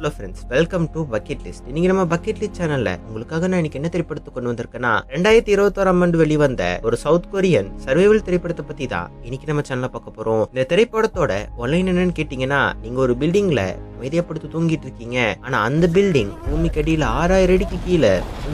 Hello friends, welcome to bucket list. இன்னைக்கு நம்ம bucket list சேனல்ல உங்களுக்காக நான் இன்னைக்கு என்ன திரைப்படத்தை கொண்டு வந்திருக்கேன்னா 2021 ஆண்டு வெளிவந்த ஒரு சவுத் கொரியன் சர்வைவல் திரைப்படத்தை பத்தி தான் இன்னைக்கு நம்ம சேனல்ல பார்க்க போறோம். இந்த திரைப்படத்தோட ஒன்லைன் என்னன்னு கேட்டீங்கன்னா, நீங்க ஒரு பில்டிங்ல அமைதியப்படுத்தி தூங்கிட்டு இருக்கீங்க. ஆனா அந்த பில்டிங் பூமிக்கு அடியில 6000 அடிக்கு கீழே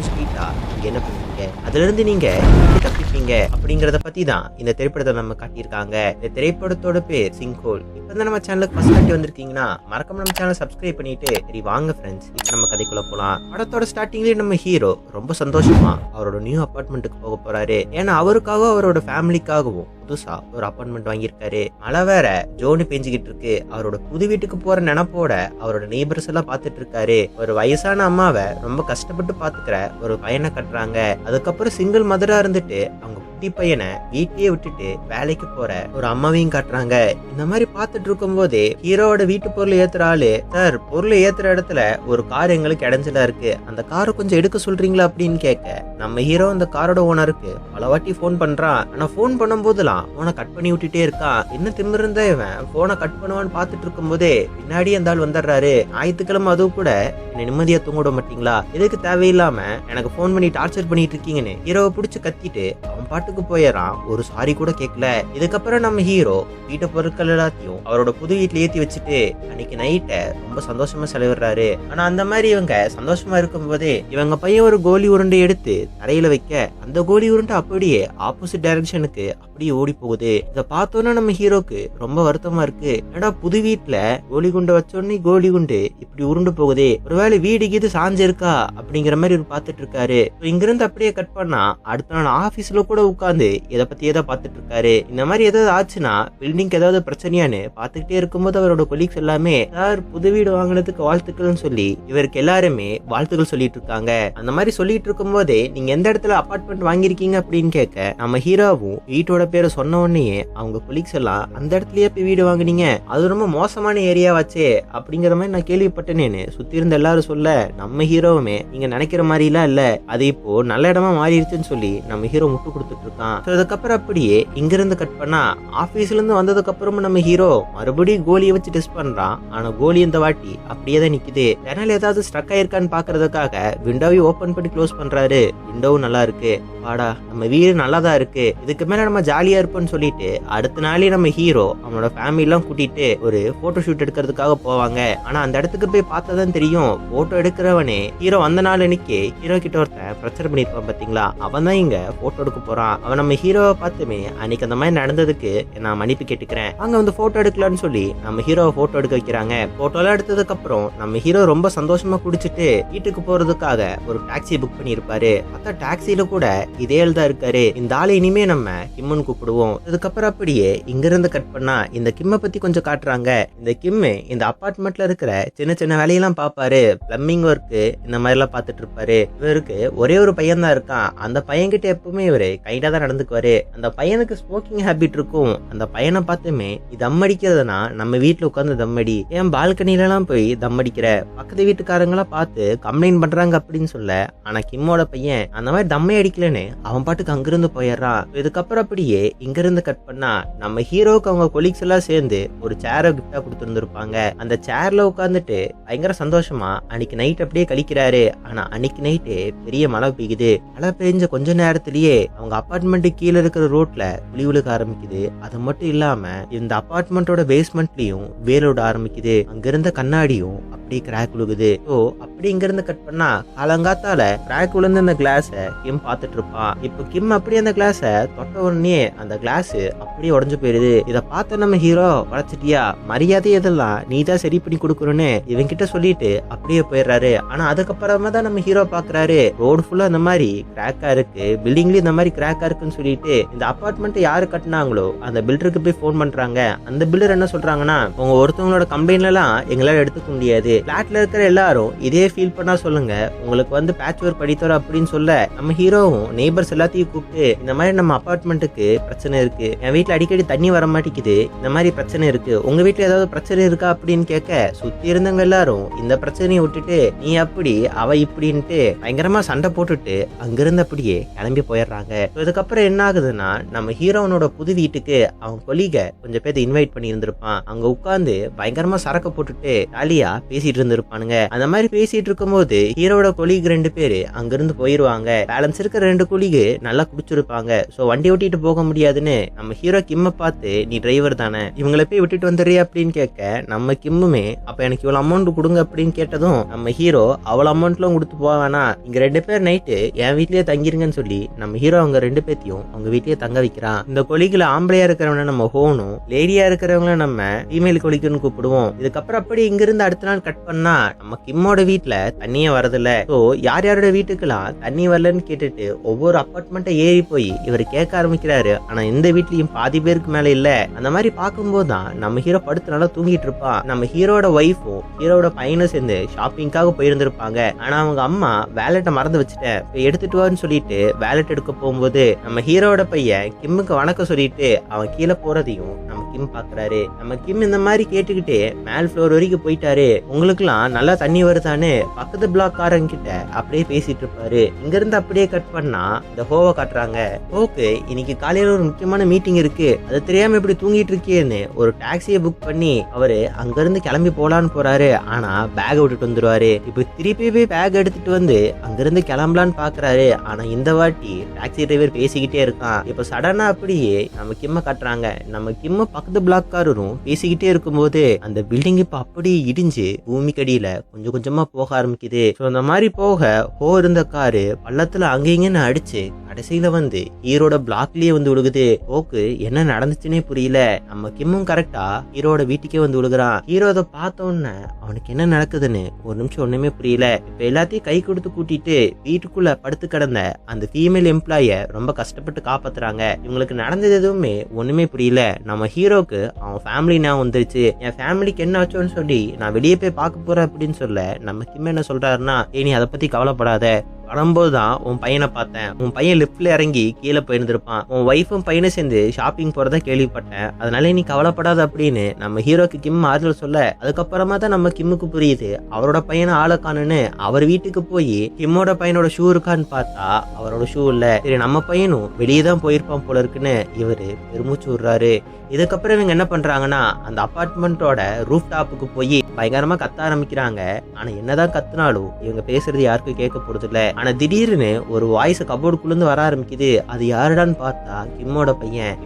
போயிட்டா நீங்க என்ன பண்ணுவீங்க, அதுல இருந்து நீங்க எப்படி தப்பிப்பீங்க அப்படிங்கறத பத்தி தான் இந்த திரைப்படத்தை நம்ம காட்டியிருக்காங்க. இந்த திரைப்படத்தோட பேர் சிங்க்-ஹோல். இப்ப நம்ம சேனலுக்கு ஃபர்ஸ்ட் டைம் வந்திருக்கீங்கன்னா மறக்காம நம்ம சேனலை சப்ஸ்கிரைப் பண்ணிட்டு சரி வாங்க ஃப்ரெண்ட்ஸ் இப்போ நம்ம கதைக்குள்ள போலாம். படத்தோட ஸ்டார்டிங்லயே நம்ம ஹீரோ ரொம்ப சந்தோஷமா அவரோட நியூ அபார்ட்மெண்ட்டுக்கு போக போறாரு. ஏன்னா அவருக்காகவும் அவரோட ஃபேமிலிக்காகவும் புதுசா ஒரு அபார்ட்மெண்ட் வாங்கியிருக்காரு. மழை வேற ஜோனு பெஞ்சுக்கிட்டு இருக்கு. அவரோட புது வீட்டுக்கு போற நினைப்போட அவரோட நெய்பர்ஸ் எல்லாம் பாத்துட்டு இருக்காரு. ஒரு வயசான அம்மாவை ரொம்ப கஷ்டப்பட்டு பாத்துக்கிற ஒரு பையனை கட்டுறாங்க. அதுக்கப்புறம் சிங்கிள் மதரா இருந்துட்டு அவங்க குட்டி பையனை வீட்டையே விட்டுட்டு வேலைக்கு போற ஒரு அம்மாவையும் காட்டுறாங்க. இந்த மாதிரி பாத்துட்டு இருக்கும் போதே ஹீரோவோட வீட்டு பொருள் ஏத்துற ஆளு, சார் பொருளை ஏத்துற இடத்துல ஒரு கார் எங்களுக்கு இடைஞ்சலா இருக்கு, அந்த காரை கொஞ்சம் எடுக்க சொல்றீங்களா அப்படின்னு கேட்க, நம்ம ஹீரோ அந்த காரோட ஓனருக்கு பல வாட்டி போன் பண்றான். ஆனா போன் பண்ணும் போதெல்லாம் போனை கட் பண்ணி விட்டுட்டே இருக்கான். என்ன திமிருந்தா இவன் போனை கட் பண்ணுவான்னு பாத்துட்டு இருக்கும் போதே பின்னாடி அந்த ஆள் வந்துடுறாரு. ஞாயிற்றுக்கிழமை அதுவும் கூட என்ன நிம்மதியா தூங்க விட மாட்டீங்களா, எதுக்கு தேவையில்லாம எனக்கு போன் பண்ணி டார்ச்சர் பண்ணிட்டு இருக்கீங்கன்னு ஹீரோவை பிடிச்சு கத்திட்டு அவன் பாட்டுக்கு போயிடறான். ஒரு சாரி கூட கேட்கல. இதுக்கப்புறம் நம்ம ஹீரோ வீட்டு பொருட்கள் எல்லாத்தையும் அவரோட புது வீட்டுல ஏத்தி வச்சுட்டு அன்னைக்கு நைட்டை ரொம்ப சந்தோஷமா செலவிடுறாரு. ஆனா அந்த மாதிரி இவங்க சந்தோஷமா இருக்கும் போதே இவங்க பையன் ஒரு கோலி உருண்டை எடுத்து தரையில வைக்க, அந்த கோலி உருண்டை அப்படியே ஆப்போசிட் டைரக்ஷனுக்கு அப்படியே ஓடி போகுது. இதை பார்த்தோன்னா நம்ம ஹீரோக்கு ரொம்ப வருத்தமா இருக்கு. ஏடா புது வீட்டுல கோலி குண்டை வச்சோடனே கோலி குண்டு இப்படி உருண்டு போகுதே, ஒருவேளை வீடு கீது சாஞ்சிருக்கா அப்படிங்கிற மாதிரி இவர் பார்த்துட்டு இருக்காரு. இங்கிருந்து அப்படியே கட் பண்ணா அடுத்த நாள் ஆபீஸ்ல கூட உட்கார்ந்து இதை பத்தி ஏதாவது பார்த்துட்டு இருக்காரு. இந்த மாதிரி ஏதாவது ஆச்சுன்னா பில்டிங்க்கு ஏதாவது பிரச்சனையான்னு பார்த்துக்கிட்டே இருக்கும்போது அவரோட கொலீக்ஸ் எல்லாமே சார் புது வீடு வாங்கினதுக்கு வாழ்த்துக்கள்னு சொல்லி இவருக்கு எல்லாருமே வாழ்த்துக்கள் சொல்லிட்டு இருக்காங்க. அந்த மாதிரி சொல்லிட்டு இருக்கும் போதே நீங்க எந்த இடத்துல அபார்ட்மெண்ட் வாங்கிருக்கீங்க அப்படின்னு கேட்க, நம்ம ஹீரோவும் வீட்டோட பேரை சொன்ன உடனே அவங்க கொலீக்ஸ் எல்லாம் அந்த இடத்துலயே போய் வீடு வாங்குனீங்க, அது ரொம்ப மோசமான ஏரியாவாச்சே அப்படிங்கிற மாதிரி நான் கேள்விப்பட்டேனேன்னு சுத்தி இருந்த எல்லாரும் சொல்ல, நம்ம ஹீரோவுமே நீங்க நினைக்கிற மாதிரி எல்லாம் இல்ல, அது இப்போ நல்ல இடமா மாறிடுச்சுன்னு சொல்லி நம்ம ஹீரோ முட்டு கொடுத்துட்டு இருக்கான். அதுக்கப்புறம் அப்படியே இங்க இருந்து கட் பண்ணா ஆபீஸ்ல இருந்து வந்ததுக்கு அப்புறமும் நம்ம ஹீரோ மறுபடியும் கோலியை வச்சு டெஸ்ட் பண்றான். ஆனா கோலி இந்த வாட்டி அப்படியே தான் நிக்குது. ஜன்னல் ஏதாவது ஸ்ட்ரக் ஆயிருக்கான்னு பாக்குறதுக்காக விண்டோவையும் ஓபன் பண்ணி க்ளோஸ் பண்றாரு. விண்டோவும் நல்லா இருக்கு. வாடா நம்ம வீடு நல்லாதான் இருக்கு, இதுக்கு மேல நம்ம ஜாலியா இருப்போம்னு சொல்லிட்டு அடுத்த நாளே நம்ம ஹீரோ அவனோட ஃபேமிலி எல்லாம் கூட்டிட்டு ஒரு போட்டோ ஷூட் எடுக்கிறதுக்காக போவாங்க. ஆனா அந்த இடத்துக்கு போய் பார்த்தாதான் தெரியும், போட்டோ எடுக்கிறவனே ஹீரோ அந்த நாள் அன்னைக்கு ஹீரோ கிட்ட ஒருத்தன் பிரச்சனை பண்ணிருப்பான் பாத்தீங்களா, அவன் தான் இங்க போட்டோ எடுக்க போறான். அவன் நம்ம ஹீரோவை பார்த்துமே அன்னைக்கு அந்த மாதிரி நடந்ததுக்கு நான் மன்னிப்பு கேட்டுக்கிறேன், அங்க வந்து போட்டோ எடுக்கலான்னு சொல்லி நம்ம ஹீரோவை போட்டோ எடுக்க வைக்கிறாங்க. போட்டோ எல்லாம் எடுத்ததுக்கு அப்புறம் நம்ம ஹீரோ ரொம்ப சந்தோஷமா குடிச்சிட்டு வீட்டுக்கு போறதுக்காக ஒரு டாக்ஸி புக் பண்ணிருப்பாரு. அத்த டாக்ஸில கூட இதே தான் இருக்காரு. இந்த ஆளை இனிமே நம்ம கிம்முன்னு கூப்பிடுவோம். அதுக்கப்புறம் அப்படியே இங்க இருந்து கட் பண்ணா இந்த கிம்மை பத்தி கொஞ்சம் காட்டுறாங்க. இந்த கிம்மு இந்த அபார்ட்மெண்ட்ல இருக்கிற சின்ன சின்ன வேலையெல்லாம் பாப்பாரு. பிளம்பிங் ஒர்க் இந்த மாதிரி எல்லாம் பாத்துட்டு இருப்பாரு. இவருக்கு ஒரே ஒரு பையன் தான் இருக்கான். அந்த பையன் கிட்ட எப்பவுமே இவரு கைண்டா தான் நடந்துக்குவாரு. அந்த பையனுக்கு ஸ்மோக்கிங் ஹேபிட் இருக்கும். அந்த பையனை பார்த்துமே தம் அடிக்கிறதுனா நம்ம வீட்டுல உட்காந்து தம் அடி, ஏன் பால்கனில எல்லாம் போய் தம் அடிக்கிற, பக்கத்து வீட்டுக்காரங்களாம் பார்த்து கம்ப்ளைண்ட் பண்றாங்க அப்படின்னு சொல்ல, ஆனா கிம்மோட பையன் அந்த மாதிரி தம்மை அடிக்கலன்னு அவன் பாட்டுக்கு அங்கிருந்து போயிடுறான். இதுக்கப்புறம் அப்படியே இங்க இருந்து கட் பண்ணா நம்ம ஹீரோக்கு அவங்க கொலீக்ஸ் எல்லாம் சேர்ந்து ஒரு சேரை கிஃப்டா கொடுத்துருந்துருப்பாங்க. அந்த சேர்ல உட்காந்துட்டு பயங்கர சந்தோஷமா அன்னைக்கு நைட் அப்படியே கழிக்கிறாரு. ஆனா அன்னைக்கு நைட்டு பெரிய மழை பெய்யுது. மழை பெய்ஞ்ச கொஞ்ச நேரத்திலேயே அவங்க அபார்ட்மெண்ட் கீழே இருக்கிற ரோட்ல குழி விழுக ஆரம்பிக்குது. அது மட்டும் இல்லாம இந்த அபார்ட்மெண்டோட பேஸ்மெண்ட்லயும் வேலோட ஆரம்பிக்குது. அங்க இருந்த கண்ணாடியும் அப்படியே கிராக் விழுகுது. ஸோ அப்படி இங்க இருந்து கட் பண்ணா காலங்காத்தால கிராக் விழுந்த அந்த கிளாஸ கிம் பார்த்துட்டு இருப்பான். இப்போ கிம் அப்படியே அந்த கிளாஸ தொட்ட உடனே அந்த கிளாஸ் அப்படியே உடஞ்சு போயிருது. இதை பார்த்த நம்ம ஹீரோ, வளைச்சிட்டியா, மரியாதை எதெல்லாம் நீ தான் சரி பண்ணி கொடுக்கணும்னு இவன் கிட்ட சொல்லிட்டு அப்படியே போயிடுறாரு. ஆனா அதுக்கப்புறமா தான் நம்ம ஹீரோ பாக்குறாரு ரோடு ஃபுல்லா இந்த மாதிரி கிராக்கா இருக்கு, பில்டிங்லயும் இந்த மாதிரி கிராக்கா இருக்குன்னு சொல்லிட்டு இந்த அபார்ட்மெண்ட் யாரு கட்டினாங்களோ அந்த பில்டருக்கு போய் போன் பண்றாங்க. அந்த பில்டர் என்ன சொல்றாங்கன்னா, உங்க ஒருத்தவங்களோட கம்ப்ளைண்ட் எல்லாம் எங்களால எடுத்துக்க முடியாது, பிளாட்ல இருக்கிற எல்லாரும் இதே ஃபீல் பண்ணா சொல்லுங்க, உங்களுக்கு வந்து பேட்ச் ஒர்க் படித்தோம் அப்படின்னு சொல்ல, நம்ம ஹீரோவும் நெய்பர்ஸ் எல்லாத்தையும் கூப்பிட்டு இந்த மாதிரி நம்ம அபார்ட்மெண்ட்டுக்கு பிரச்சனை இருக்கு, என் வீட்டுல அடிக்கடி தண்ணி வர மாட்டேங்குது, இந்த மாதிரி பிரச்சனை இருக்கு, உங்க வீட்டுல ஏதாவது பிரச்சனை இருக்கா அப்படின்னு கேட்க சுத்தி இருந்தவங்க எல்லாரும் இந்த பிரச்சனையை விட்டுட்டு நீ அப்படி அவ இப்படின்ட்டு பயங்கரமா சண்டை போட்டுட்டு அங்கிருந்து அப்படியே கிளம்பி போயிடுறாங்க. இதுக்கப்புறம் என்ன ஆகுதுன்னா, நம்ம ஹீரோனோட புது வீட்டுக்கு அவன் கொலிக கொஞ்சம் பேர் இன்வைட் பண்ணி இருந்திருப்பான். அங்க உட்கார்ந்து பயங்கரமா சரக்கு போட்டுட்டு ஜாலியா பேசிட்டு இருந்திருப்பானுங்க. அந்த மாதிரி பேசிட்டு இருக்கும்போது ஹீரோட கொலிக் 2 பேரு அங்கிருந்து போயிருவாங்க. பேலன்ஸ் இருக்கிற 2 கொலிகு நல்லா குடிச்சிருப்பாங்க. சோ வண்டி ஓட்டிட்டு போக முடியாதுன்னு நம்ம ஹீரோ கிம்ம பார்த்து நீ டிரைவர் தானே, இவங்களை போய் விட்டுட்டு வந்துடுறியா அப்படின்னு கேட்க நம்ம கிம்முமே அப்ப எனக்கு இவ்வளவு அமௌண்ட் கொடுங்க அப்படின்னு கேட்டதும் நம்ம ஹீரோ அவ்வளவு அமௌண்ட்லாம் கொடுத்து போவானா, இங்க 2 பேர் நைட்டு என் வீட்லயே தங்கிருங்கன்னு சொல்லி நம்ம ஹீரோ அவங்க 2 பேத்தையும் அவங்க வீட்லயே தங்க வைக்கிறான். இந்த கொலிகளை ஆம்பளையா இருக்கிறவன நம்ம ஹோனும், லேடியா இருக்கிறவங்கள நம்ம ஃபீமேல் கொலிக்குன்னு கூப்பிடுவோம். இதுக்கப்புறம் அப்படி இங்க இருந்து அடுத்த நாள் கட் பண்ணா நம்ம கிம்மோட வீட்டுல தண்ணியே வரதில்ல. சோ யார் யாரோட வீட்டுக்கெல்லாம் தண்ணி வரலன்னு கேட்டுட்டு ஒவ்வொரு அப்பார்ட்மெண்ட்டை ஏறி போய் இவர் கேட்க ஆரம்பிக்கிறாரு. ஆனா இந்த வீட்லயும் பாதி பேருக்கு மேல இல்ல. அந்த மாதிரி பார்க்கும்போது தான் நம்ம ஹீரோ படுத்து நல்லா தூங்கிட்டு இருப்பான். நம்ம ஹீரோட ஒய்ஃபும் ஹீரோட பையனும் சேர்ந்து ஷாப்பிங்காக போயிருந்திருப்பாங்க. ஆனா அவங்க அம்மா வேலெட்டை மறந்து வச்சுட்டேன் எடுத்துட்டு வான்னு சொல்லிட்டு வேலெட் எடுக்க போகும்போது நம்ம ஹீரோட பையன் கிம்முக்கு வணக்கம் சொல்லிட்டு அவன் கீழே போறதையும் நம்ம கிம் பாக்குறாரு. நம்ம கிம் இந்த மாதிரி கேட்டுக்கிட்டு மேல் ஃப்ளோர் வரைக்கும் போயிட்டாரு. உங்களுக்கு எல்லாம் நல்லா தண்ணி வருதான்னு பக்கத்து பிளாக் காரங்க கிட்ட அப்படியே பேசிட்டு இருப்பாரு. இங்க இருந்து அப்படியே கட் பண்ணா இந்த ஹோவை காட்டுறாங்க. ஹோக்கு இன்னைக்கு காலையில ஒரு முக்கியமான மீட்டிங் இருக்கு, அது தெரியாம இப்படி தூங்கிட்டு இருக்கேன்னு ஒரு டாக்ஸியை புக் பண்ணி அவரு அங்க இருந்து கிளம்பி போலான்னு போறாரு. ஆனா பேக் விட்டுட்டு வந்துருவாரு. இப்ப திருப்பி போய் பேக் எடுத்துட்டு வந்து அங்கிருந்து கிளம்பலான்னு பாக்குறாரு. ஆனா இந்த வாட்டி டாக்ஸி டிரைவர் பேசிக்கிட்டே இருக்கான். இப்ப சடனா அப்படியே நம்ம கிம்ம காட்டுறாங்க. நம்ம கிம்ம பக்கத்து பிளாக் காரரும் பேசிக்கிட்டே இருக்கும்போது அந்த பில்டிங் இப்ப அப்படியே இடிஞ்சு பூமிக்கடியில கொஞ்சம் கொஞ்சமா போக ஆரம்பிக்குது. அந்த மாதிரி போக ஹோ இருந்த காரு பள்ளத்துல அங்கேங்கன்னு அடிச்சு கடைசியில வந்து ஹீரோட பிளாக்லயே வந்து விழுகுது. ஹோக்கு என்ன நடந்துச்சுன்னே புரியல. நம்ம கிம்மும் கரெக்டா ஹீரோட வீட்டுக்கே வந்து விழுகுறான். ஹீரோ அதை பார்த்த உடனே அவனுக்கு என்ன நடக்குதுன்னு ஒரு நிமிஷம் ஒண்ணுமே புரியல. இப்ப எல்லாத்தையும் கை கொடுத்து கூட்டிட்டு வீட்டுக்குள்ள படுத்து கிடந்த அந்த ஃபீமேல் எம்ப்ளாய ரொம்ப கஷ்டப்பட்டு காப்பாத்துறாங்க. இவங்களுக்கு நடந்தது எதுவுமே ஒண்ணுமே புரியல. நம்ம ஹீரோக்கு அவன் ஃபேமிலி நான் வந்துருச்சு, என் ஃபேமிலிக்கு என்ன ஆச்சோன்னு சொல்லி நான் வெளியே போய் பார்க்க போறேன் அப்படின்னு சொல்ல நம்ம கிம் என்ன சொல்றாருன்னா, நீ அதை பத்தி கவலைப்படாத, வரும்போதுதான் உன் பையனை பார்த்தேன், உன் பையன் லிப்ட்ல இறங்கி கீழே போயிருந்திருப்பான், உன் ஒய்ஃபும் பையனை சேர்ந்து ஷாப்பிங் போறதா கேள்விப்பட்டேன், அதனால நீ கவலைப்படாத அப்படின்னு நம்ம ஹீரோக்கு கிம் ஆறுதல் சொல்ல அதுக்கப்புறமா தான் நம்ம கிம்முக்கு புரியுது அவரோட பையனை ஆளை காணுன்னு. அவர் வீட்டுக்கு போய் கிம்மோட பையனோட ஷூ இருக்கான்னு பார்த்தா அவரோட ஷூ இல்ல. சரி நம்ம பையனும் வெளியே தான் போயிருப்பான் போல இருக்குன்னு இவரு பெருமூச்சு விடுறாரு. இதுக்கப்புறம் இவங்க என்ன பண்றாங்கன்னா அந்த அபார்ட்மெண்ட்டோட ரூஃப் டாப்புக்கு போய் பயங்கரமா கத்த ஆரம்பிக்கிறாங்க. ஆனா என்னதான் கத்துனாலும் இவங்க பேசுறது யாருக்கும் கேட்க போறது இல்ல. ஆனா திடீர்னு ஒரு வாய்ஸ் கபோர்டுக்குள்ள இருந்து வர ஆரம்பிக்குது. அது யாருடான்னு பார்த்தா கிம்மோட பையன்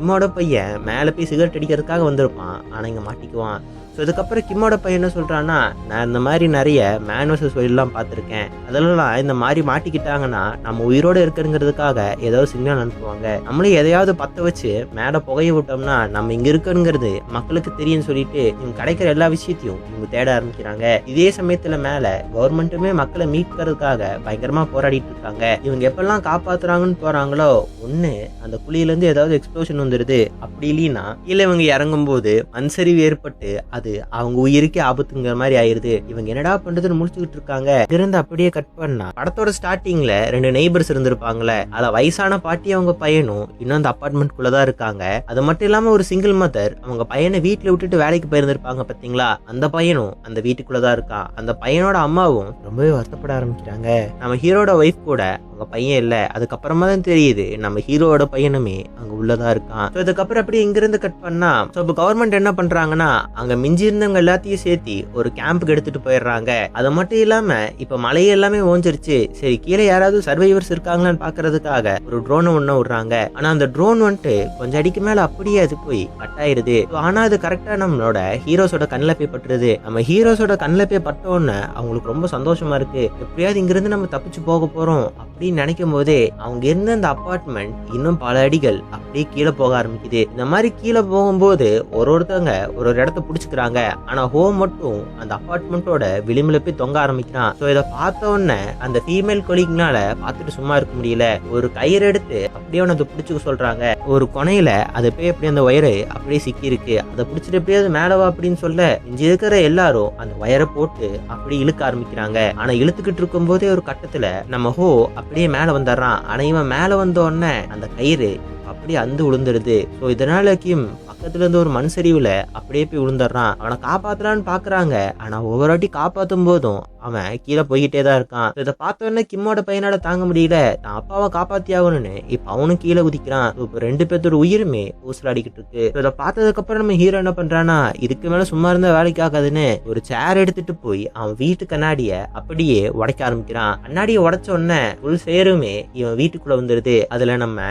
மேல போய் சிகரெட் அடிக்கிறதுக்காக வந்திருப்பான். ஆனா இங்க மாட்டிக்குவான். ஸோ இதுக்கப்புறம் கிம்மோட பையன் என்ன சொல்றான்னா, நான் இந்த மாதிரி நிறைய மேன் வர்சஸ் வைல்ட்லாம் பார்த்துருக்கேன், அதெல்லாம் இந்த மாதிரி மாட்டிக்கிட்டாங்கன்னா நம்ம உயிரோட இருக்குங்கிறதுக்காக ஏதாவது சிக்னல் அனுப்புவாங்க, நம்மளே எதையாவது பத்த வச்சு மேலே புகைய விட்டோம்னா நம்ம இங்க இருக்குங்கிறது மக்களுக்கு தெரியும்னு சொல்லிட்டு இவங்க கிடைக்கிற எல்லா விஷயத்தையும் இவங்க தேட ஆரம்பிக்கிறாங்க. இதே சமயத்துல மேல கவர்மெண்ட்டுமே மக்களை மீட்கிறதுக்காக பயங்கரமா போராடிட்டு இருக்காங்க. இவங்க எப்பெல்லாம் காப்பாத்துறாங்கன்னு போறாங்களோ ஒண்ணு அந்த குழியில இருந்து ஏதாவது எக்ஸ்ப்ளோஷன் வந்துருது, அப்படி இல்லைன்னா கீழே இவங்க இறங்கும் போது மண்சரிவு ஏற்பட்டு அது அவங்க உயிருக்கே ஆபத்துங்கிற மாதிரி ஆயிருது. இவங்க என்னடா பண்றதுன்னு முடிச்சுக்கிட்டு இருக்காங்க. இருந்து அப்படியே கட் பண்ணா படத்தோட ஸ்டார்டிங்ல 2 நெய்பர்ஸ் இருந்திருப்பாங்களே, அத வயசான பாட்டி அவங்க பையனும் இன்னும் அந்த அபார்ட்மெண்ட் குள்ளதான் இருக்காங்க. அது மட்டும் இல்லாம ஒரு சிங்கிள் மதர் அவங்க பையனை வீட்டுல விட்டுட்டு வேலைக்கு போயிருந்திருப்பாங்க பாத்தீங்களா, அந்த பையனும் அந்த வீட்டுக்குள்ளதான் இருக்கான். அந்த பையனோட அம்மாவும் ரொம்பவே வருத்தப்பட ஆரம்பிக்கிறாங்க. நம்ம ஹீரோட ஒய்ஃப் கூட அவங்க பையன் இல்ல. அதுக்கப்புறமா தான் தெரியுது நம்ம ஹீரோட பையனுமே அங்க உள்ளதா இருக்கான். அதுக்கப்புறம் அப்படி இங்க இருந்து கட் பண்ணா கவர்மெண்ட் என்ன பண்றாங்கன்னா அங்க மிஞ்சி இருந்தவங்க எல்லாத்தையும் சேர்த்தி ஒரு கேம்புக்கு எடுத்துட்டு போயிடுறாங்க. அது மட்டும் இல்லாம இப்ப மழை எல்லாமே ஓஞ்சிருச்சு, சரி கீழே யாராவது சர்வைவர்ஸ் இருக்காங்களான்னு பாக்குறதுக்காக ஒரு ட்ரோனை ஒண்ணு விடுறாங்க. ஆனா அந்த ட்ரோன் வந்துட்டு கொஞ்சம் அடிக்கு மேல அப்படியே அது போய் கட் ஆயிருது. ஆனா அது கரெக்டா நம்மளோட ஹீரோஸோட கண்ணில் போய் பட்டுருது. நம்ம ஹீரோஸோட கண்ணில் போய் பட்டோன்னு அவங்களுக்கு ரொம்ப சந்தோஷமா இருக்கு, எப்படியாவது இங்க இருந்து நம்ம தப்பிச்சு போக போறோம் அப்படின்னு நினைக்கும் போதே அவங்க இருந்த அந்த அபார்ட்மெண்ட் இன்னும் பல அடிகள் அப்படியே கீழே போக ஆரம்பிக்குது. இந்த மாதிரி கீழே போகும்போது ஒருத்தவங்க ஒரு இடத்த பிடிச்சுக்கிறாங்க. இழுக்கிறாங்க. ஆனா ஹோ மட்டும் அந்த அபார்ட்மெண்ட்டோட விளிம்புல போய் தொங்க ஆரம்பிக்கிறான். சோ இதை பார்த்த உடனே அந்த ஃபீமேல் கொலீக்னால பார்த்துட்டு சும்மா இருக்க முடியல. ஒரு கயிறு எடுத்து அப்படியே அவனை பிடிச்சுக்க சொல்றாங்க. ஒரு கொனையில அது போய் அப்படியே அந்த ஒயரு அப்படியே சிக்கி இருக்கு. அதை பிடிச்சிட்டு எப்படியாவது மேலவா அப்படின்னு சொல்ல இங்க இருக்கிற எல்லாரும் அந்த ஒயரை போட்டு அப்படி இழுக்க ஆரம்பிக்கிறாங்க. ஆனா இழுத்துக்கிட்டு இருக்கும் போதே ஒரு கட்டத்துல நம்ம ஹோ அப்படியே மேல வந்துடுறான். ஆனா இவன் மேல வந்த உடனே அந்த கயிறு அப்படியே அந்து விழுந்துருது. சோ இதனால கிம் பக்கத்துல இருந்து ஒரு மண் சரிவுல அப்படியே போய் விழுந்துடுறான். அவனை காப்பாத்தலான்னு பாக்குறாங்க. ஆனா ஒவ்வொரு வாட்டி காப்பாத்தும் போதும் அவன் கீழே போய்கிட்டே தான் இருக்கான். இதை பார்த்த உடனே கிம்மோட பையனால தாங்க முடியல. தான் அப்பாவை காப்பாத்தி ஆகணும்னு இப்ப அவனும் கீழே குதிக்கிறான். இப்ப 2 பேர்த்தோட உயிருமே ஊசலாடிக்கிட்டு இருக்கு. இதை பார்த்ததுக்கு அப்புறம் நம்ம ஹீரோ என்ன பண்றானா, இதுக்கு மேல சும்மா இருந்த வேலைக்கு ஆகாதுன்னு ஒரு சேர் எடுத்துட்டு போய் அவன் வீட்டு கண்ணாடிய அப்படியே உடைக்க ஆரம்பிக்கிறான். கண்ணாடியை உடைச்ச உடனே ஃபுல் சேருமே இவன் வீட்டுக்குள்ள வந்துருது. அதுல நம்ம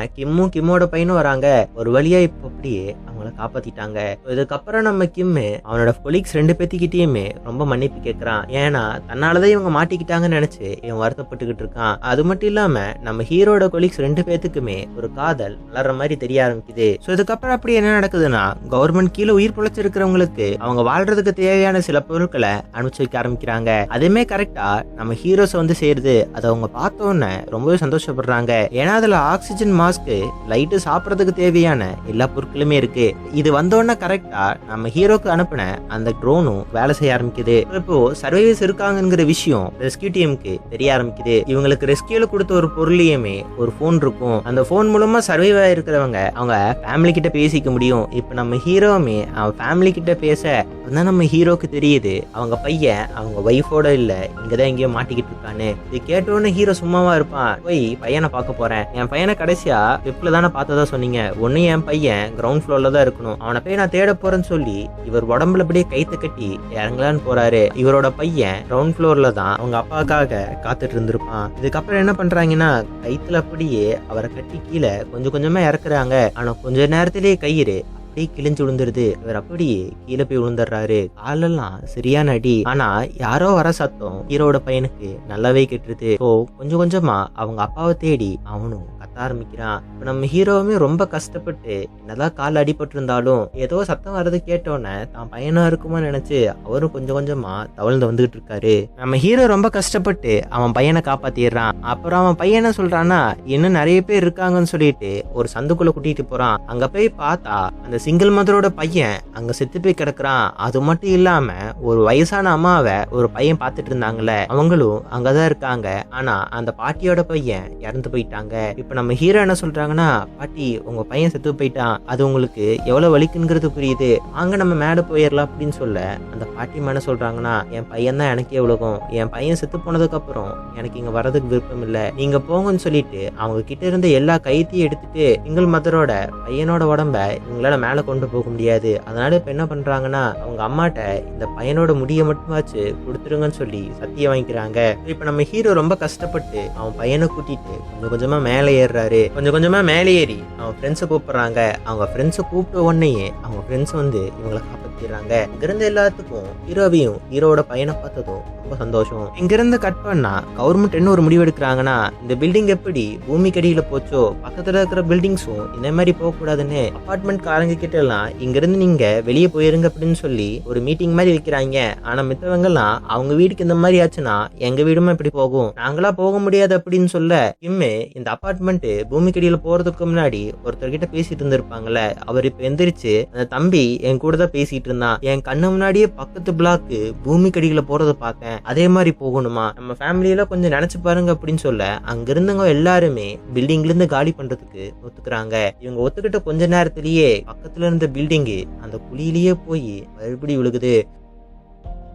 கிம்மோட பையனும் வராங்க. ஒரு வழியா இப்ப அப்படியே அவங்கள காப்பாத்திட்டாங்க. இதுக்கப்புறம் நம்ம கிம்மு அவனோட கொலீக்ஸ் 2 பேத்திக்கிட்டயுமே ரொம்ப மன்னிப்பு கேட்கறான். ஏன்னா தன்னாலதான் இவங்க மாட்டிக்கிட்டாங்கன்னு நினைச்சு இவன் வருத்தப்பட்டுக்கிட்டு இருக்கான். அது மட்டும் இல்லாம நம்ம ஹீரோட கொலீக்ஸ் 2 பேத்துக்குமே ஒரு காதல் வளர்ற மாதிரி தெரிய ஆரம்பிக்குது. சோ இதுக்கப்புறம் அப்படி என்ன நடக்குதுன்னா, கவர்மெண்ட் கீழே உயிர் பிழைச்சிருக்கிறவங்களுக்கு அவங்க வாழ்றதுக்கு தேவையான சில பொருட்களை அனுப்பிச்சு வைக்க ஆரம்பிக்கிறாங்க. அதுமே கரெக்டா நம்ம ஹீரோஸ் வந்து சேருது. அதை அவங்க பார்த்தோன்னே ரொம்பவே சந்தோஷப்படுறாங்க. ஏன்னா அதுல ஆக்சிஜன் மாஸ்க், லைட்டு, சாப்பிடறதுக்கு தேவையான எல்லா பொருட்களுமே இருக்கு. இது வந்தோடனே கரெக்டா நம்ம ஹீரோக்கு அனுப்பின அந்த ட்ரோனும் வேலை செய்ய ஆரம்பிக்குது. இப்போ சர்வைவர்ஸ் இருக்காங்கிற விஷயம் ரெஸ்கியூ டீமுக்கு தெரிய ஆரம்பிக்குது. இவங்களுக்கு ரெஸ்கியூல கொடுத்த ஒரு பொருளையுமே ஒரு போன் இருக்கும். அந்த போன் மூலமா சர்வைவ் ஆயிருக்கிறவங்க அவங்க ஃபேமிலி கிட்ட பேசிக்க முடியும். இப்ப நம்ம ஹீரோவுமே அவன் ஃபேமிலி கிட்ட பேச நம்ம ஹீரோக்கு தெரியுது அவங்க பையன் அவங்க ஒய்ஃபோட இல்ல, இங்கதான் எங்கேயோ மாட்டிக்கிட்டு இருக்கான்னு. இது கேட்டோன்னு ஹீரோ சும்மாவா இருப்பான். போய் பையனை பார்க்க போறேன், என் பையனை கடைசியா பிப்ல தானே பார்த்ததா சொன்னீங்க, ஒன்னு என் பையன் கிரவுண்ட் ஃப்ளோர்ல தான் இருக்கணும், அவனை போய் நான் தேட போறேன்னு சொல்லி இவர் உடம்புல அப்படியே கைத்து கட்டி இறங்கலான்னு போறாரு. இவரோட பையன் கிரவுண்ட் ஃப்ளோர்ல தான் அவங்க அப்பாவுக்காக காத்துட்டு இருந்திருப்பான். இதுக்கப்புறம் என்ன பண்றாங்கன்னா, கைத்துல அப்படியே அவரை கட்டி கீழே கொஞ்சம் கொஞ்சமா இறக்குறாங்க. ஆனா கொஞ்ச நேரத்திலேயே கயிறு அப்படியே கிழிஞ்சு விழுந்துருது. இவர் அப்படியே கீழே போய் விழுந்துடுறாரு. காலெல்லாம் சரியான அடி. ஆனா யாரோ வர சத்தம் ஹீரோட பையனுக்கு நல்லாவே கேட்டுருது. ஸோ கொஞ்சம் கொஞ்சமா அவங்க அப்பாவை தேடி அவனும் கத்த ஆரம்பிக்கிறான். இப்ப நம்ம ஹீரோவுமே ரொம்ப கஷ்டப்பட்டு என்னதான் கால் அடிபட்டு இருந்தாலும் ஏதோ சத்தம் வர்றது கேட்டோன்னே தான் பையனா இருக்குமா நினைச்சு அவரும் கொஞ்சம் கொஞ்சமா தவழ்ந்து வந்துகிட்டு இருக்காரு. நம்ம ஹீரோ ரொம்ப கஷ்டப்பட்டு அவன் பையனை காப்பாத்திடுறான். அப்புறம் அவன் பையனை சொல்றான்னா, இன்னும் நிறைய பேர் இருக்காங்கன்னு சொல்லிட்டு ஒரு சந்துக்குள்ள கூட்டிட்டு போறான். அங்க போய் பார்த்தா அந்த சிங்கிள் மதரோட பையன் அங்க செத்து போய் கிடக்குறான். அது மட்டும் இல்லாம ஒரு வயசான அம்மாவை ஒரு பையன் பார்த்துட்டு இருந்தாங்கல்ல, அவங்களும் அங்கதான் இருக்காங்க. ஆனா அந்த பாட்டியோட பையன் இறந்து போயிட்டாங்க. இப்ப நம்ம ஹீரோ என்ன சொல்றாங்கன்னா, பாட்டி உங்க பையன் செத்து போயிட்டான், அது உங்களுக்கு எவ்வளவு வலிக்குங்கிறது புரியுது, வாங்க நம்ம மேல போயிடலாம் அப்படின்னு சொல்ல அந்த பாட்டி என்ன சொல்றாங்கன்னா, என் பையன் தான் எனக்கே உலகம், என் பையன் செத்து போனதுக்கு அப்புறம் எனக்கு இங்க வர்றதுக்கு விருப்பம் இல்ல, நீங்க போங்கன்னு சொல்லிட்டு அவங்க கிட்ட இருந்த எல்லா கைத்தையும் எடுத்துட்டு சிங்கிள் மதரோட பையனோட உடம்ப இவங்களால மேல கொண்டு போக முடியாது. அதனால இப்ப என்ன பண்றாங்கன்னா, அவங்க அம்மாட்ட இந்த பையனோட முடிய மட்டுமாச்சு கொடுத்துருங்கன்னு சொல்லி சத்தியம் வாங்கிக்கிறாங்க. இப்ப நம்ம ஹீரோ ரொம்ப கஷ்டப்பட்டு அவன் பையனை கூட்டிட்டு கொஞ்சம் கொஞ்சமா மேலே ஏறுறாரு. கொஞ்சம் கொஞ்சமா மேலே ஏறி அவன் ஃப்ரெண்ட்ஸை கூப்பிடுறாங்க. அவங்க ஃப்ரெண்ட்ஸை கூப்பிட்ட உடனேயே அவங்க ஃப்ரெண்ட்ஸ் வந்து இவங்களை காப்பாத்திடுறாங்க. இங்கிருந்து எல்லாத்துக்கும் ஹீரோவையும் ஹீரோட பையனை பார்த்ததும் ரொம்ப சந்தோஷம். இங்கிருந்து கட் பண்ணா கவர்மெண்ட் என்ன ஒரு முடிவு எடுக்கிறாங்கன்னா, இந்த பில்டிங் எப்படி பூமிக்கு அடியில போச்சோ பக்கத்துல இருக்கிற பில்டிங்ஸும் இந்த மாதிரி போக கூடாதுன்னு அபார்ட்மெண்ட் காரங்க கிட்ட எல்லாம் இங்கிருந்து நீங்க வெளியே போயிருங்க அப்படின்னு சொல்லி ஒரு மீட்டிங் மாதிரி வைக்கிறாங்க. ஆனா மித்தவங்க எல்லாம் அவங்க வீட்டுக்கு இந்த மாதிரி ஆச்சுன்னா எங்க வீடுமா இப்படி போகும், நாங்களா போக முடியாது அப்படின்னு சொல்ல, இம்மே இந்த அபார்ட்மெண்ட் பூமிக்கடியில போறதுக்கு முன்னாடி ஒருத்தர்கிட்ட பேசிட்டு இருந்திருப்பாங்கல்ல, அவர் இப்ப எந்திரிச்சு அந்த தம்பி என் கூட தான் பேசிட்டு இருந்தான், என் கண்ணு முன்னாடியே பக்கத்து பிளாக்கு பூமிக்கடியில போறதை பார்த்தேன், அதே மாதிரி போகணுமா, நம்ம ஃபேமிலியில கொஞ்சம் நினைச்சு பாருங்க அப்படின்னு சொல்ல அங்க இருந்தவங்க எல்லாருமே பில்டிங்ல இருந்து காலி பண்றதுக்கு ஒத்துக்குறாங்க. இவங்க ஒத்துக்கிட்ட கொஞ்ச நேரத்திலேயே பக்கத்துல இருந்த பில்டிங்கு அந்த குழியிலேயே போய் மறுபடி விழுகுது.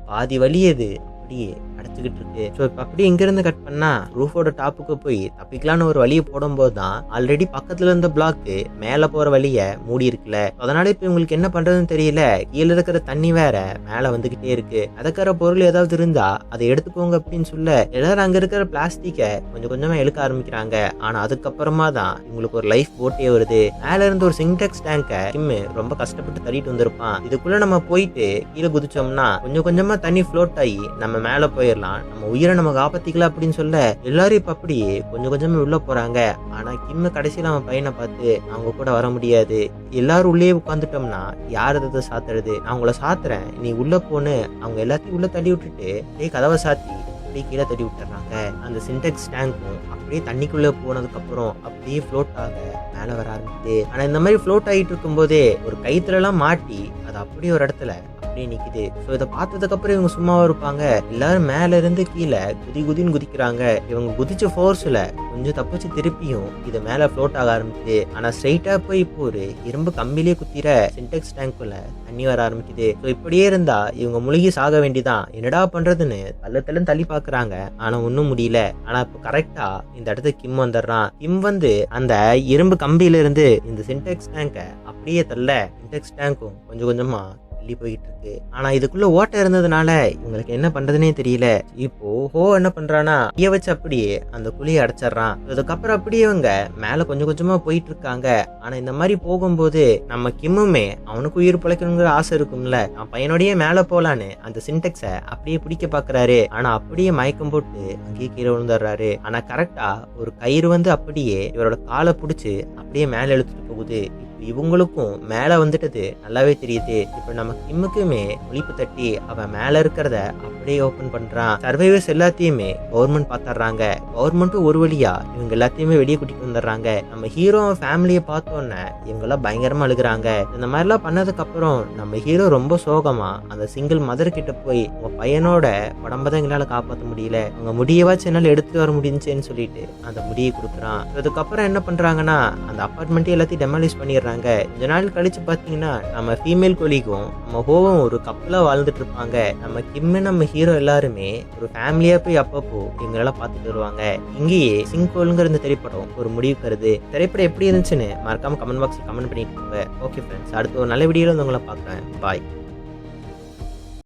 பாதி வலி அது அப்படியே அடைச்சுக்கிட்டு இருக்கு. ஸோ இப்போ அப்படியே இங்கிருந்து கட் பண்ணா ரூஃபோட டாப்புக்கு போய் தப்பிக்கலான்னு ஒரு வழியை போடும்போது தான் ஆல்ரெடி பக்கத்துல இருந்த பிளாக்கு மேல போற வழிய மூடி இருக்குல்ல. அதனால இப்ப உங்களுக்கு என்ன பண்றதுன்னு தெரியல, கீழே இருக்கிற தண்ணி வேற மேல வந்துகிட்டே இருக்கு, அதற்கிற பொருள் ஏதாவது இருந்தா அதை எடுத்துக்கோங்க அப்படின்னு சொல்ல எல்லாரும் அங்க இருக்கிற பிளாஸ்டிக்கை கொஞ்சம் கொஞ்சமா இழுக்க ஆரம்பிக்கிறாங்க. ஆனா அதுக்கப்புறமா தான் இவங்களுக்கு ஒரு லைஃப் போட்டே வருது. மேல இருந்து ஒரு சிங்டெக்ஸ் டேங்கை கிம்மு ரொம்ப கஷ்டப்பட்டு தள்ளிட்டு வந்திருப்பான். இதுக்குள்ள நம்ம போயிட்டு கீழே குதிச்சோம்னா கொஞ்சம் கொஞ்சமா தண்ணி ஃப்ளோட் ஆகி நம்ம மேல போயிடலாம். இருக்கலாம், நம்ம உயிரை நம்ம காப்பாத்திக்கலாம் அப்படின்னு சொல்ல எல்லாரும் இப்ப அப்படியே கொஞ்சம் கொஞ்சமா உள்ள போறாங்க. ஆனா கிம் கடைசியில அவன் பையனை பார்த்து அவங்க கூட வர முடியாது, எல்லாரும் உள்ளே உட்காந்துட்டோம்னா யார் அதை சாத்துறது, நான் உங்களை சாத்துறேன், நீ உள்ள போன்னு அவங்க எல்லாத்தையும் உள்ள தள்ளி விட்டுட்டு அப்படியே கதவை சாத்தி அப்படியே கீழே தள்ளி விட்டுறாங்க. அந்த சின்டெக்ஸ் டேங்க்கும் அப்படியே தண்ணிக்குள்ள போனதுக்கு அப்புறம் அப்படியே ஃப்ளோட் ஆக மேல வர ஆரம்பிக்குது. ஆனா இந்த மாதிரி ஃப்ளோட் ஆகிட்டு இருக்கும் போதே ஒரு கயிற்றுல எல்லாம் மாட்டி அது அப்படியே ஒரு இடத்துல அப்படியே நிக்குது. ஸோ இதை பார்த்ததுக்கு அப்புறம் இவங்க சும்மாவா இருப்பாங்க, எல்லாரும் மேல இருந்து கீழே குதின்னு குதிக்கிறாங்க. இவங்க குதிச்ச ஃபோர்ஸ்ல கொஞ்சம் தப்பிச்சு திருப்பியும் இது மேல ஃப்ளோட் ஆக ஆரம்பிக்குது. ஆனா ஸ்ட்ரைட்டா போய் இப்போ ஒரு இரும்பு கம்பிலேயே குத்திர சின்டெக்ஸ் டேங்க்குள்ள தண்ணி வர ஆரம்பிக்குது. ஸோ இப்படியே இருந்தா இவங்க முழுகி சாக வேண்டிதான், என்னடா பண்றதுன்னு தள்ளு தள்ளி பாக்குறாங்க. ஆனா ஒன்னும் முடியல. ஆனா இப்ப கரெக்டா இந்த இடத்துக்கு கிம் வந்துடுறான். கிம் வந்து அந்த இரும்பு கம்பியில இருந்து இந்த சின்டெக்ஸ் டேங்க அப்படியே தள்ள சின்டெக்ஸ் டேங்க்கும் கொஞ்சம் கொஞ்சமா போயிட்டு இருக்கு. ஆனா இதுக்குள்ள ஓட்டை இருந்ததுனால இவங்களுக்கு என்ன பண்றதுன்னே தெரியல. இப்போ ஹோ என்ன பண்றானா ஈய வச்சு அப்படியே அந்த குழியை அடைச்சிடறான். அதுக்கப்புறம் அப்படியே இவங்க மேல கொஞ்சம் கொஞ்சமா போயிட்டு இருக்காங்க. ஆனா இந்த மாதிரி போகும்போது நம்ம கிம்முமே அவனுக்கு உயிர் பிழைக்கணுங்கிற ஆசை இருக்கும்ல, அவன் பையனோடய மேல போலான்னு அந்த சின்டெக்ஸ அப்படியே பிடிக்க பாக்குறாரு. ஆனா அப்படியே மயக்கம் போட்டு அங்கேயே கீழே விழுந்துடுறாரு. ஆனா கரெக்டா ஒரு கயிறு வந்து அப்படியே இவரோட காலை பிடிச்சு அப்படியே மேல இழுத்துட்டு போகுது. இவங்களுக்கும் மேல வந்துட்டது நல்லாவே தெரியுது. இப்ப நம்ம கிம்முக்குமே ஒளிப்பு தட்டி அவன் மேல இருக்கிறத அப்படியே ஓபன் பண்றான். சர்வைவர்ஸ் எல்லாத்தையுமே கவர்மெண்ட் பாத்துறாங்க. கவர்மெண்ட்டும் ஒரு வழியா இவங்க எல்லாத்தையுமே வெளியே கூட்டிட்டு வந்துடுறாங்க. நம்ம ஹீரோ ஃபேமிலியை பார்த்தோன்னே இவங்க எல்லாம் பயங்கரமா அழுகுறாங்க. இந்த மாதிரி எல்லாம் பண்ணதுக்கு அப்புறம் நம்ம ஹீரோ ரொம்ப சோகமா அந்த சிங்கிள் மதர் கிட்ட போய் உங்க பையனோட உடம்பதான் எங்களால காப்பாற்ற முடியல, உங்க முடியவாச்சும் என்னால எடுத்துட்டு வர முடிஞ்சுன்னு சொல்லிட்டு அந்த முடியை கொடுக்குறான். அதுக்கப்புறம் என்ன பண்றாங்கன்னா அந்த அபார்ட்மெண்ட் எல்லாத்தையும் டெமாலிஷ் பண்ணிடுறாங்க. கொஞ்ச நாள் கழிச்சு பாத்தீங்கன்னா நம்ம ஃபீமேல் கொலிக்கும் நம்ம ஹோவும் ஒரு கப்பலா வாழ்ந்துட்டு இருப்பாங்க. நம்ம கிம்மு நம்ம ஹீரோ எல்லாருமே ஒரு ஃபேமிலியா போய் அப்பப்போ இவங்களெல்லாம் பார்த்துட்டு வருவாங்க. இங்கேயே சிங்கோலுங்கிற இந்த திரைப்படம் ஒரு முடிவுக்கு வருது. திரைப்படம் எப்படி இருந்துச்சுன்னு மறக்காம கமெண்ட் பாக்ஸ்ல கமெண்ட் பண்ணிட்டு போங்க. ஓகே ஃப்ரெண்ட்ஸ், அடுத்த ஒரு நல்ல வீடியோல வந்து உங்களை பார்க்குறேன். பாய்.